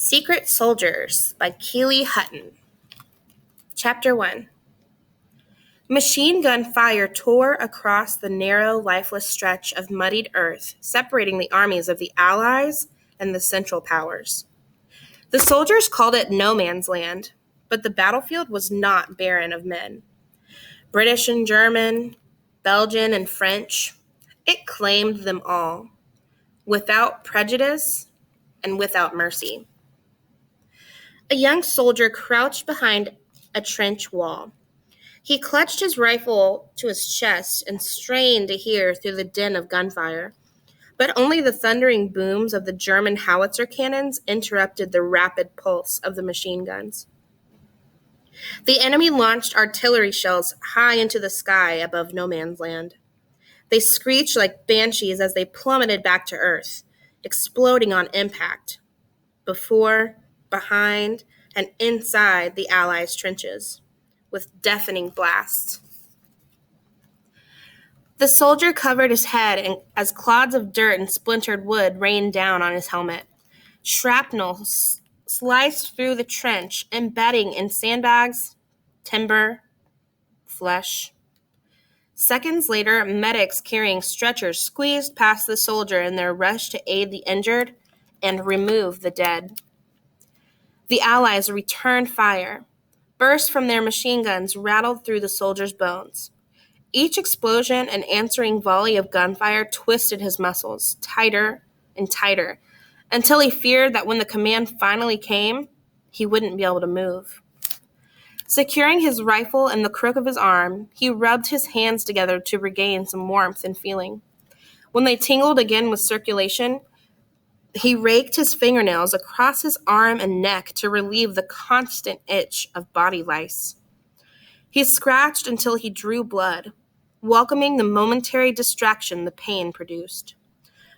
Secret Soldiers by Keely, Hutton. Chapter 1. Machine gun fire tore across the narrow, lifeless stretch of muddied earth, separating the armies of the Allies and the Central Powers. The soldiers called it no man's land, but the battlefield was not barren of men. British and German, Belgian and French, it claimed them all, without prejudice and without mercy. A young soldier crouched behind a trench wall. He clutched his rifle to his chest and strained to hear through the din of gunfire, but only the thundering booms of the German howitzer cannons interrupted the rapid pulse of the machine guns. The enemy launched artillery shells high into the sky above no man's land. They screeched like banshees as they plummeted back to earth, exploding on impact, before, behind, and inside the Allies' trenches, with deafening blasts. The soldier covered his head as clods of dirt and splintered wood rained down on his helmet. Shrapnel sliced through the trench, embedding in sandbags, timber, flesh. Seconds later, medics carrying stretchers squeezed past the soldier in their rush to aid the injured and remove the dead. The Allies returned fire. Bursts from their machine guns rattled through the soldier's bones. Each explosion and answering volley of gunfire twisted his muscles tighter and tighter until he feared that when the command finally came, he wouldn't be able to move. Securing his rifle in the crook of his arm, he rubbed his hands together to regain some warmth and feeling. When they tingled again with circulation, he raked his fingernails across his arm and neck to relieve the constant itch of body lice. He scratched until he drew blood, welcoming the momentary distraction the pain produced.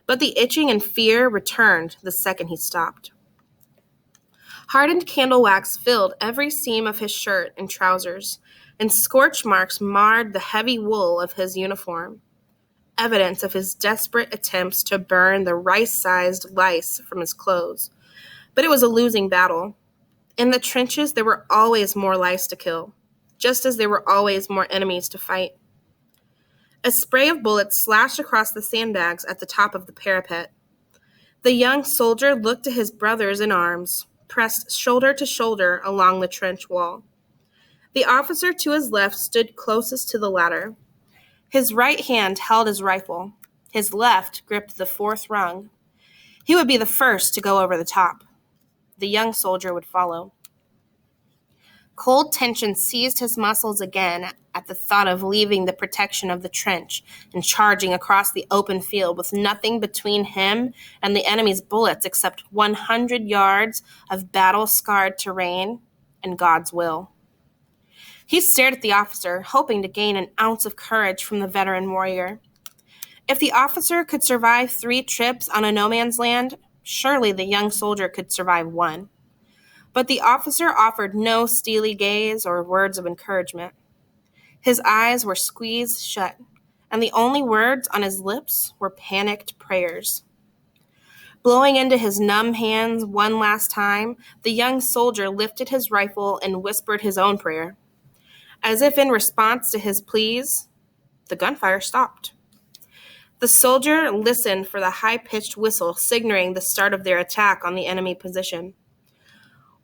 But the itching and fear returned the second he stopped. Hardened candle wax filled every seam of his shirt and trousers, and scorch marks marred the heavy wool of his uniform, evidence of his desperate attempts to burn the rice-sized lice from his clothes. But it was a losing battle. In the trenches, there were always more lice to kill, just as there were always more enemies to fight. A spray of bullets slashed across the sandbags at the top of the parapet. The young soldier looked to his brothers in arms, pressed shoulder to shoulder along the trench wall. The officer to his left stood closest to the ladder. His right hand held his rifle. His left gripped the fourth rung. He would be the first to go over the top. The young soldier would follow. Cold tension seized his muscles again at the thought of leaving the protection of the trench and charging across the open field with nothing between him and the enemy's bullets except 100 yards of battle-scarred terrain and God's will. He stared at the officer, hoping to gain an ounce of courage from the veteran warrior. If the officer could survive 3 trips on a no-man's land, surely the young soldier could survive 1. But the officer offered no steely gaze or words of encouragement. His eyes were squeezed shut, and the only words on his lips were panicked prayers. Blowing into his numb hands one last time, the young soldier lifted his rifle and whispered his own prayer. As if in response to his pleas, the gunfire stopped. The soldier listened for the high-pitched whistle signaling the start of their attack on the enemy position.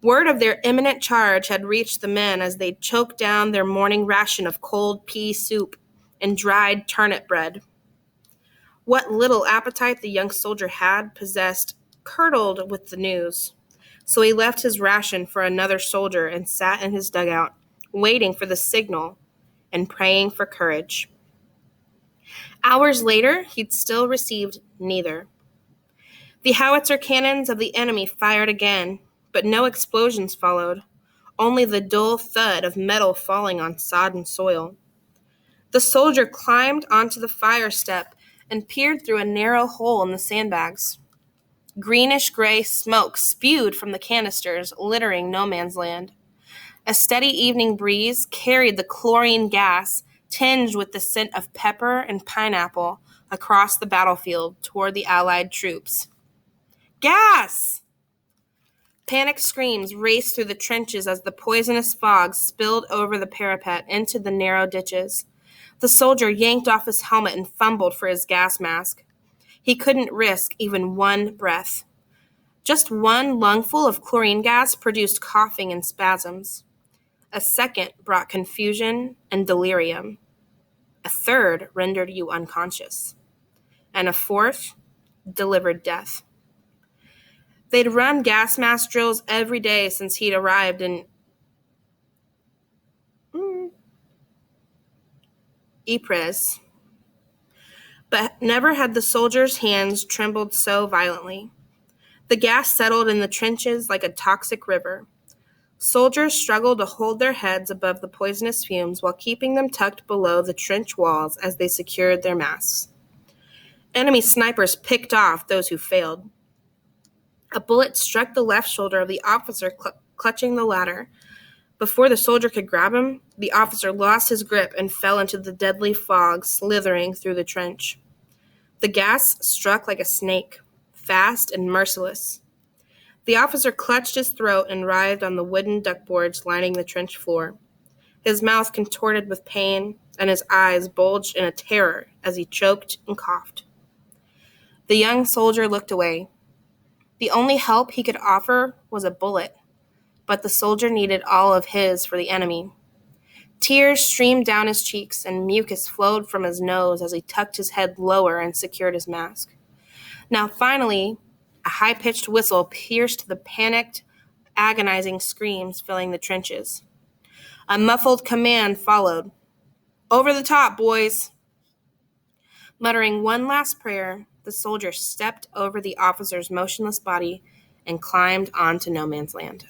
Word of their imminent charge had reached the men as they choked down their morning ration of cold pea soup and dried turnip bread. What little appetite the young soldier had possessed curdled with the news, so he left his ration for another soldier and sat in his dugout, waiting for the signal and praying for courage. Hours later, he'd still received neither. The howitzer cannons of the enemy fired again, but no explosions followed, only the dull thud of metal falling on sodden soil. The soldier climbed onto the fire step and peered through a narrow hole in the sandbags. Greenish-gray smoke spewed from the canisters, littering no man's land. A steady evening breeze carried the chlorine gas, tinged with the scent of pepper and pineapple, across the battlefield toward the Allied troops. Gas! Panicked screams raced through the trenches as the poisonous fog spilled over the parapet into the narrow ditches. The soldier yanked off his helmet and fumbled for his gas mask. He couldn't risk even one breath. Just one lungful of chlorine gas produced coughing and spasms. A second brought confusion and delirium. A third rendered you unconscious. And a fourth delivered death. They'd run gas mask drills every day since he'd arrived in Ypres, but never had the soldiers' hands trembled so violently. The gas settled in the trenches like a toxic river. Soldiers struggled to hold their heads above the poisonous fumes while keeping them tucked below the trench walls as they secured their masks. Enemy snipers picked off those who failed. A bullet struck the left shoulder of the officer clutching the ladder. Before the soldier could grab him, the officer lost his grip and fell into the deadly fog slithering through the trench. The gas struck like a snake, fast and merciless. The officer clutched his throat and writhed on the wooden duckboards lining the trench floor. His mouth contorted with pain, and his eyes bulged in a terror as he choked and coughed. The young soldier looked away. The only help he could offer was a bullet, but the soldier needed all of his for the enemy. Tears streamed down his cheeks, and mucus flowed from his nose as he tucked his head lower and secured his mask. Now, finally, a high-pitched whistle pierced the panicked, agonizing screams filling the trenches. A muffled command followed. "Over the top, boys!" Muttering one last prayer, the soldier stepped over the officer's motionless body and climbed onto no man's land.